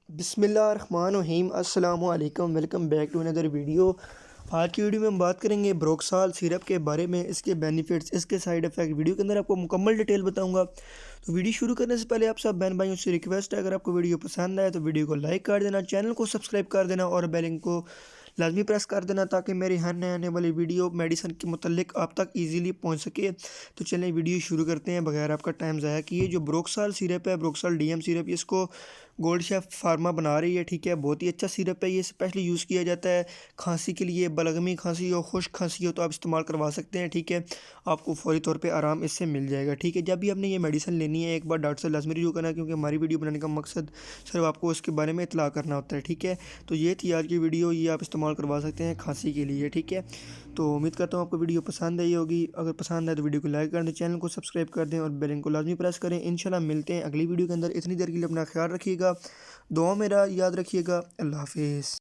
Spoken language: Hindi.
बिस्मिल्लाहिर्रहमानिर्रहीम अस्सलामु अलैकुम। Welcome back to another video. आज की वीडियो में हम बात करेंगे ब्रोक्साल सिरप के बारे में, इसके बेनिफिट्स, इसके साइड इफ़ेक्ट। वीडियो के अंदर आपको मुकम्मल डिटेल बताऊंगा। तो वीडियो शुरू करने से पहले आप सब बहन भाइयों से रिक्वेस्ट है, अगर आपको वीडियो पसंद आए तो वीडियो को लाइक कर देना, चैनल को सब्सक्राइब कर देना और बेल आइकन को लाजमी प्रेस कर देना ताकि मेरी हर नए आने वाली वीडियो मेडिसिन के मुतल्लिक आप तक ईजीली पहुँच सके। तो चलें वीडियो शुरू करते हैं बगैर आपका टाइम ज़ाया किए। जो ब्रोक्साल सिरप है, ब्रोक्साल डीएम सिरप, इसको गोल्ड शेफ फार्मा बना रही है, ठीक है। बहुत ही अच्छा सिरप है, ये स्पेशली यूज़ किया जाता है खांसी के लिए। बलगमी खांसी हो, खुश्क खांसी हो तो आप इस्तेमाल करवा सकते हैं, ठीक है। आपको फौरी तौर पे आराम इससे मिल जाएगा, ठीक है। जब भी आपने ये मेडिसिन लेनी है, एक बार डॉक्टर से लाजमी रिव्यू करना है, क्योंकि हमारी वीडियो बनाने का मकसद सिर्फ आपको उसके बारे में इतला करना होता है, ठीक है। तो ये थी आज की वीडियो, ये आप इस्तेमाल करवा सकते हैं खांसी के लिए, ठीक है। तो उम्मीद करता हूँ आपको वीडियो पसंद आई होगी। अगर पसंद आए तो वीडियो को लाइक कर दें, चैनल को सब्सक्राइब कर दें और बेल आइकन को लाजमी प्रेस करें। इंशाल्लाह मिलते हैं अगली वीडियो के अंदर। इतनी देर के लिए अपना ख्याल रखिएगा, दुआ में याद रखिएगा। अल्लाह हाफिज़।